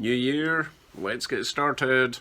New year, let's get started.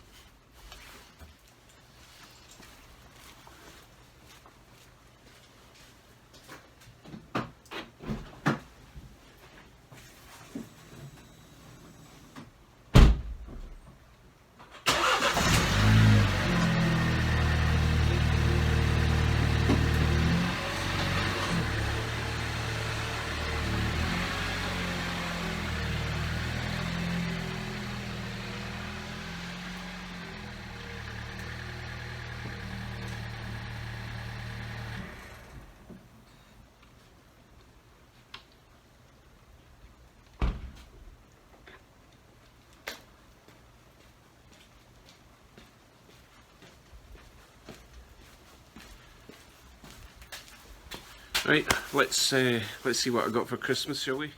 Right, let's see what I got for Christmas, shall we?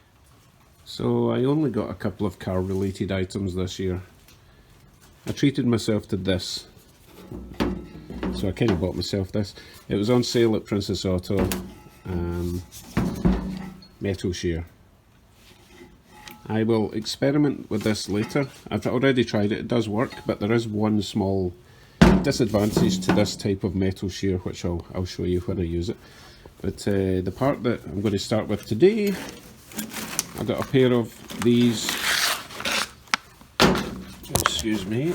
So I only got a couple of car related items this year. I treated myself to this. So I kind of bought myself this. It was on sale at Princess Auto. Metal shear. I will experiment with this later. I've already tried it, it does work, but there is one small disadvantage to this type of metal shear, which I'll show you when I use it. But the part that I'm going to start with today, I got a pair of these, excuse me,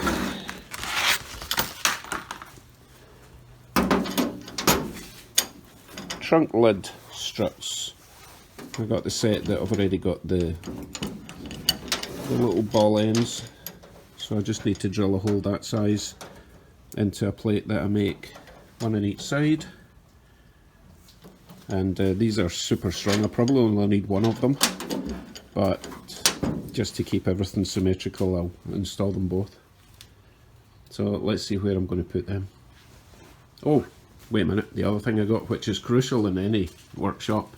trunk lid struts. I got the set that I've already got the little ball ends, so I just need to drill a hole that size into a plate that I make, one on each side. And these are super strong. I probably only need one of them, but just to keep everything symmetrical, I'll install them both. So let's see where I'm going to put them. Oh, wait a minute, the other thing I got, which is crucial in any workshop,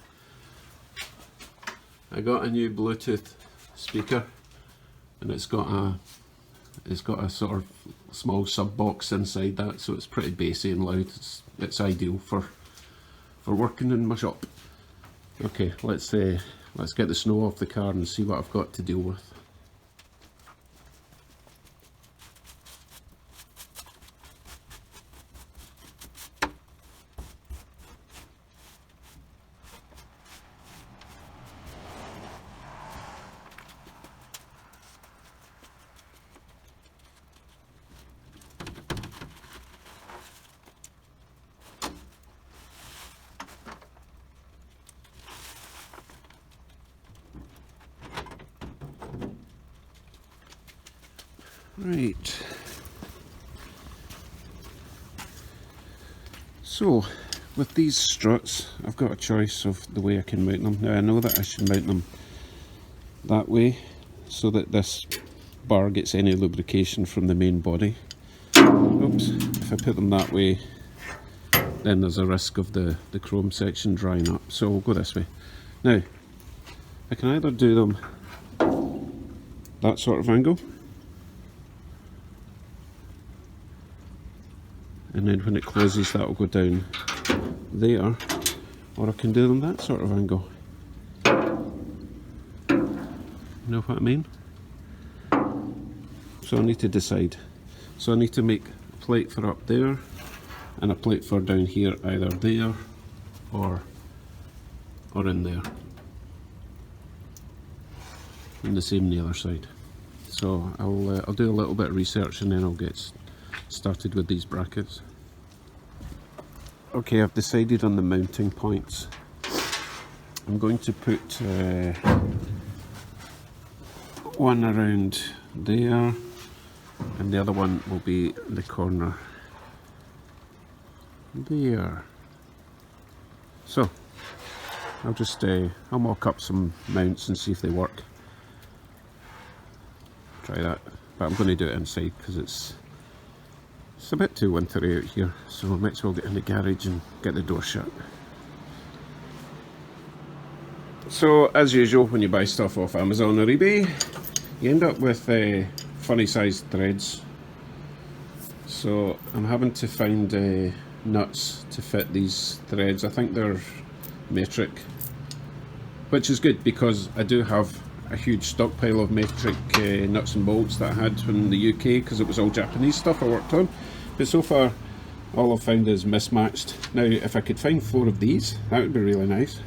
I got a new Bluetooth speaker, and it's got a sort of small sub box inside that, so it's pretty bassy and loud. It's ideal for working in my shop. Okay, let's get the snow off the car and see what I've got to deal with. Right, so with these struts I've got a choice of the way I can mount them. Now I know that I should mount them that way so that this bar gets any lubrication from the main body. Oops, if I put them that way then there's a risk of the chrome section drying up, so we'll go this way. Now I can either do them that sort of angle, and then when it closes that'll go down there, or I can do them that sort of angle. You know what I mean? So I need to decide. So I need to make a plate for up there and a plate for down here, either there or in there, and the same on the other side. So I'll do a little bit of research and then I'll get started with these brackets. Okay, I've decided on the mounting points. I'm going to put one around there, and the other one will be the corner there. So I'll just I'll mock up some mounts and see if they work. Try that, but I'm going to do it inside because it's a bit too wintry out here, so I might as well get in the garage and get the door shut. So as usual, when you buy stuff off Amazon or eBay, you end up with funny sized threads. So I'm having to find nuts to fit these threads. I think they're metric, which is good because I do have a huge stockpile of metric nuts and bolts that I had in the UK because it was all Japanese stuff I worked on. But so far all I've found is mismatched. Now if I could find 4 of these, that would be really nice.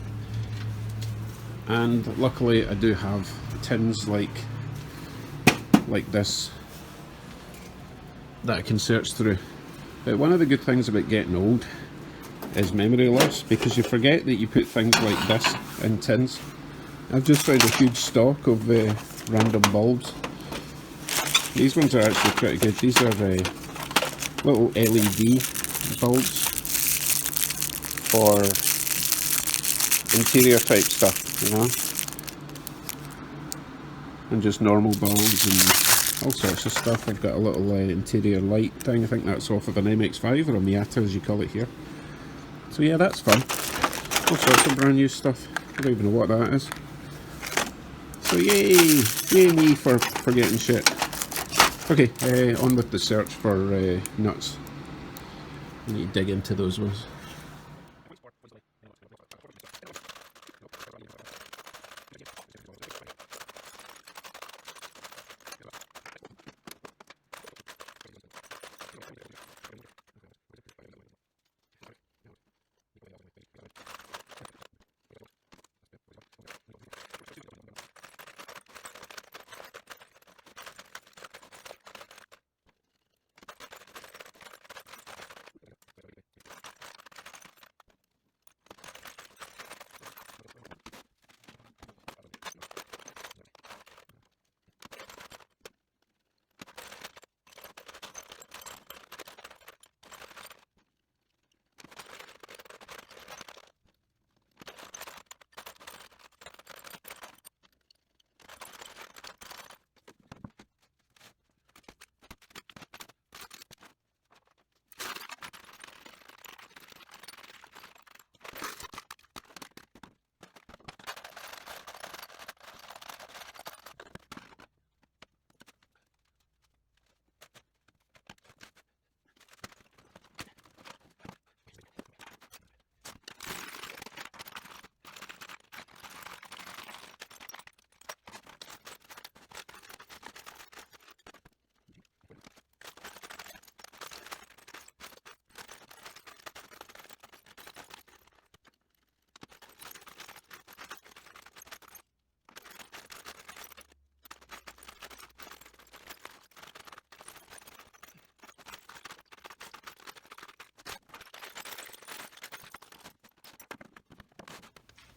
And luckily I do have tins like this that I can search through. But one of the good things about getting old is memory loss, because you forget that you put things like this in tins. I've just found a huge stock of random bulbs. These ones are actually pretty good. These are little LED bulbs for interior type stuff, you know, and just normal bulbs and all sorts of stuff. I've got a little interior light thing. I think that's off of an MX-5 or a Miata as you call it here. So yeah, that's fun. All sorts of brand new stuff. I don't even know what that is. So yay! Yay me for getting shit. Okay, on with the search for nuts. I need to dig into those ones.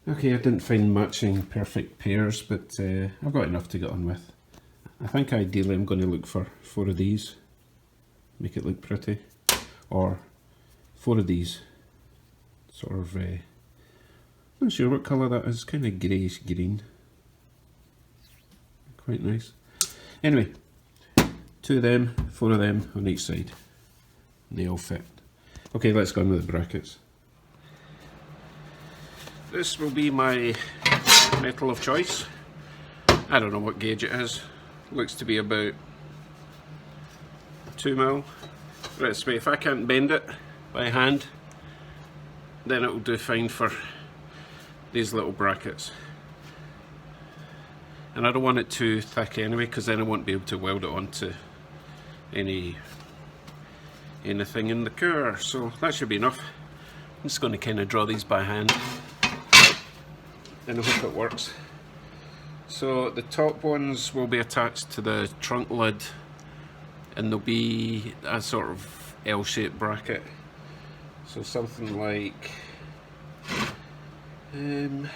Okay, I didn't find matching perfect pairs, but I've got enough to get on with. I think ideally I'm going to look for 4 of these, make it look pretty, or 4 of these, sort of, not sure what colour that is, kind of greyish green, quite nice. Anyway, 2 of them, 4 of them on each side, and they all fit. Okay, let's go on with the brackets. This will be my metal of choice. I don't know what gauge it is. Looks to be about 2mm. Let's wait, if I can't bend it by hand, then it will do fine for these little brackets. And I don't want it too thick anyway, because then I won't be able to weld it onto anything in the car. So that should be enough. I'm just going to kind of draw these by hand, and I hope it works. So the top ones will be attached to the trunk lid, and there'll be a sort of L-shaped bracket. So something like will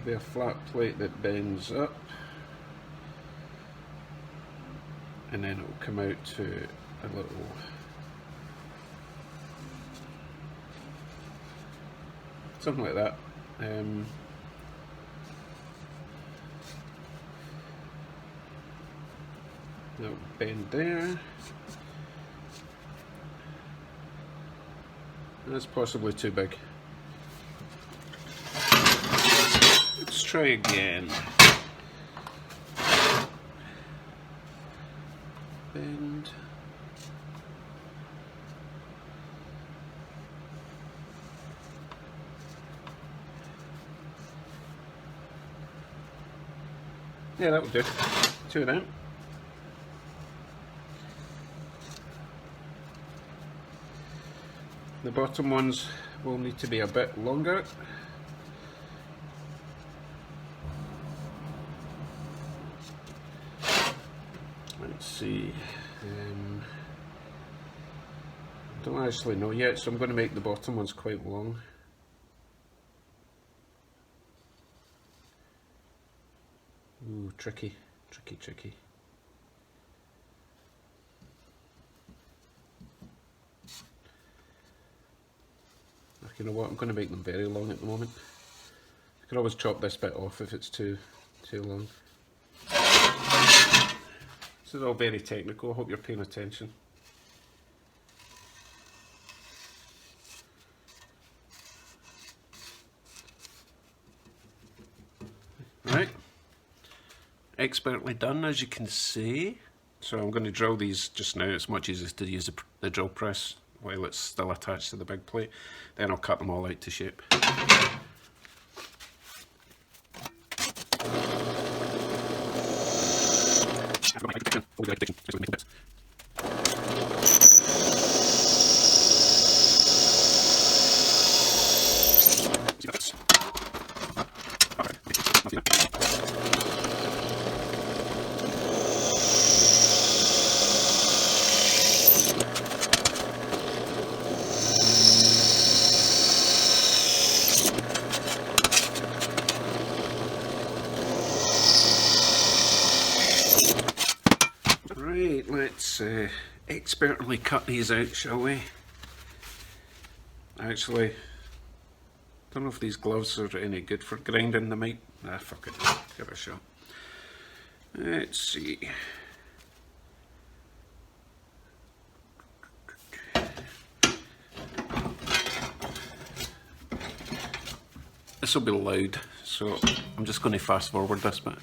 be a flat plate that bends up, and then it will come out to a little something like that. That'll bend there. That's possibly too big. Let's try again. Bend. Yeah, that would do. 2 of them. The bottom ones will need to be a bit longer. Let's see. I don't actually know yet, so I'm going to make the bottom ones quite long. Ooh, tricky, tricky, tricky. You know what, I'm going to make them very long at the moment. I can always chop this bit off if it's too long. This is all very technical, I hope you're paying attention. Right, expertly done, as you can see. So I'm going to drill these just now. It's much easier to use the drill press while it's still attached to the big plate. Then I'll cut them all out to shape. Right, let's expertly cut these out, shall we? Actually, don't know if these gloves are any good for grinding. They might. Ah, fuck it. Give it a shot. Let's see. This will be loud, so I'm just going to fast forward this bit.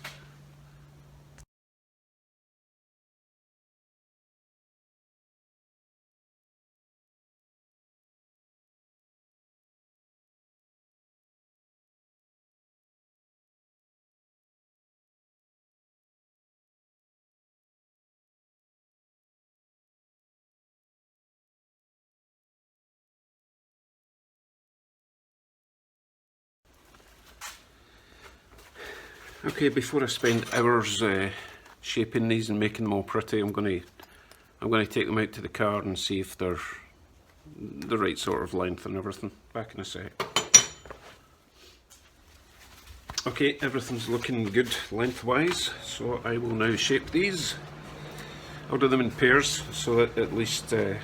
Okay, before I spend hours shaping these and making them all pretty, I'm going to take them out to the car and see if they're the right sort of length and everything. Back in a sec. Okay, everything's looking good lengthwise, so I will now shape these. I'll do them in pairs so that at least they're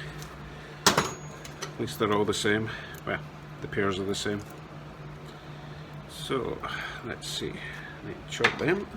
all the same. Well, the pairs are the same. So let's see. Chop them.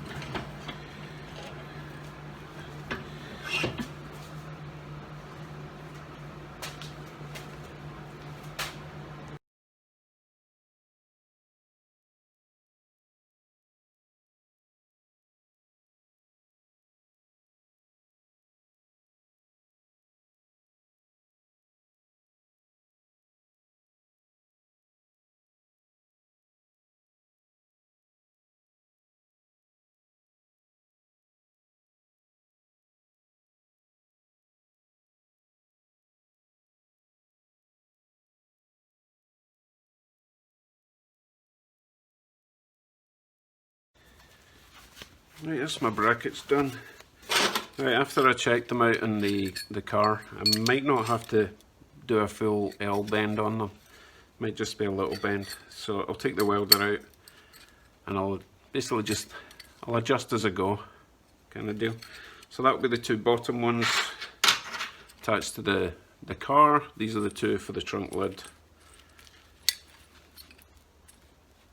Right, that's my brackets done. Right, after I checked them out in the car, I might not have to do a full L bend on them. Might just be a little bend. So I'll take the welder out and I'll basically I'll adjust as I go, kind of deal. So that'll be the two bottom ones attached to the car. These are the two for the trunk lid.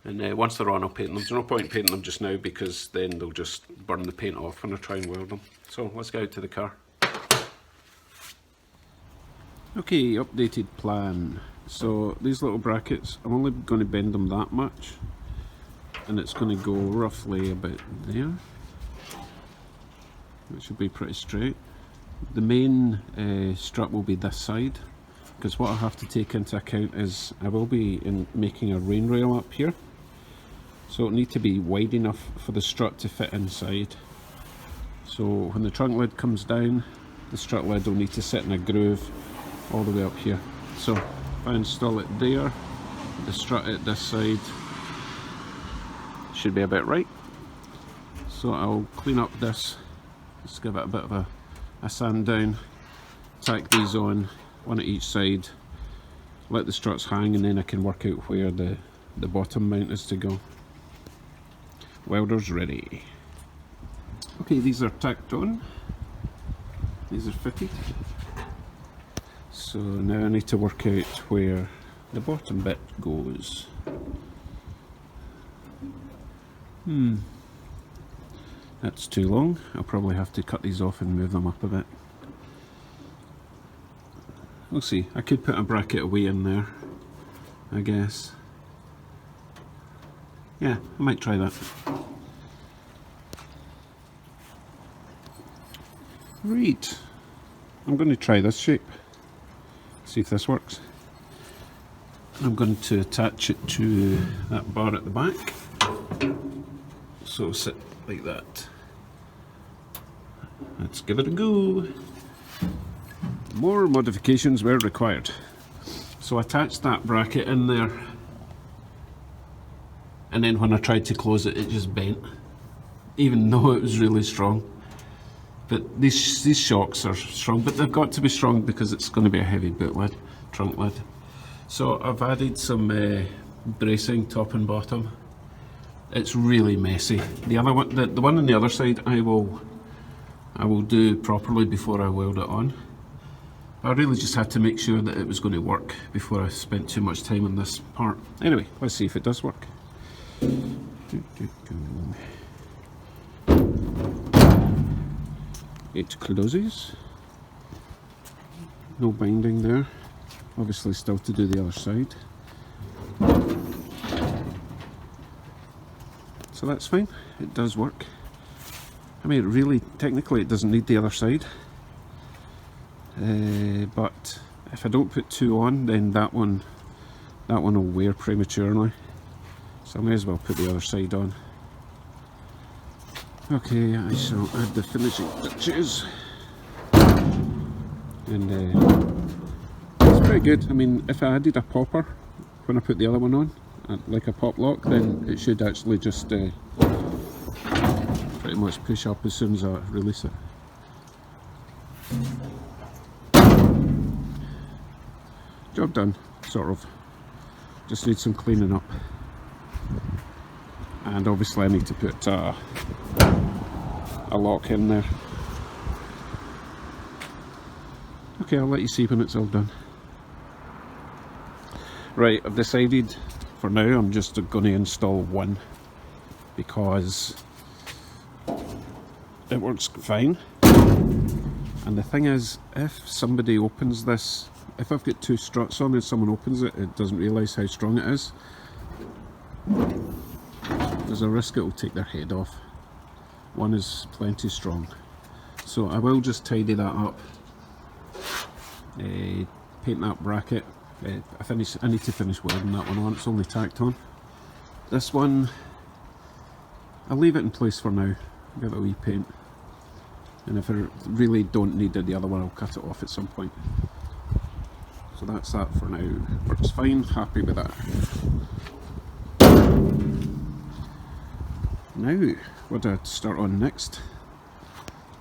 And once they're on, I'll paint them. There's no point painting them just now because then they'll just burn the paint off when I try and weld them. So let's go out to the car. Okay, updated plan. So these little brackets, I'm only going to bend them that much, and it's going to go roughly about there. It should be pretty straight. The main strut will be this side, because what I have to take into account is I will be making a rain rail up here. So it'll need to be wide enough for the strut to fit inside. So when the trunk lid comes down, the strut lid will need to sit in a groove all the way up here. So if I install it there, the strut at this side should be about right. So I'll clean up this, just give it a bit of a sand down, tack these on, one at each side, let the struts hang, and then I can work out where the bottom mount is to go. Welder's ready. Okay, these are tacked on, these are fitted. So now I need to work out where the bottom bit goes. That's too long. I'll probably have to cut these off and move them up a bit. We'll see. I could put a bracket away in there, I guess. Yeah, I might try that. Right, I'm going to try this shape, see if this works. I'm going to attach it to that bar at the back, so it'll sit like that. Let's give it a go. More modifications were required. So I attached that bracket in there, and then when I tried to close it, it just bent, even though it was really strong. But these shocks are strong, but they've got to be strong because it's going to be a heavy boot lid, trunk lid. So I've added some bracing top and bottom. It's really messy. The other one, the one on the other side, I will do properly before I weld it on. I really just had to make sure that it was going to work before I spent too much time on this part. Anyway, let's see if it does work. 8 closes. No binding there. Obviously still to do the other side. So that's fine. It does work. I mean, really, technically it doesn't need the other side. But if I don't put 2 on, then that one will wear prematurely. So I may as well put the other side on. Okay, I shall add the finishing touches, and it's pretty good. I mean, if I added a popper when I put the other one on, like a pop lock, then it should actually just pretty much push up as soon as I release it. Job done, sort of. Just need some cleaning up. And obviously I need to put a lock in there. Okay, I'll let you see when it's all done. Right, I've decided for now I'm just going to install one because it works fine. And the thing is, if somebody opens this, if I've got 2 struts on and someone opens it, it doesn't realise how strong it is. There's a risk it will take their head off. One is plenty strong. So I will just tidy that up. Paint that bracket. I need to finish welding that one on. It's only tacked on. This one, I'll leave it in place for now. Give it a wee paint. And if I really don't need it, the other one I'll cut it off at some point. So that's that for now. Works fine, happy with that. Now, what do I start on next?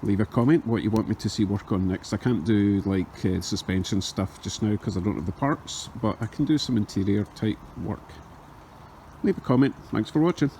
Leave a comment what you want me to see work on next. I can't do like suspension stuff just now because I don't have the parts, but I can do some interior type work. Leave a comment. Thanks for watching.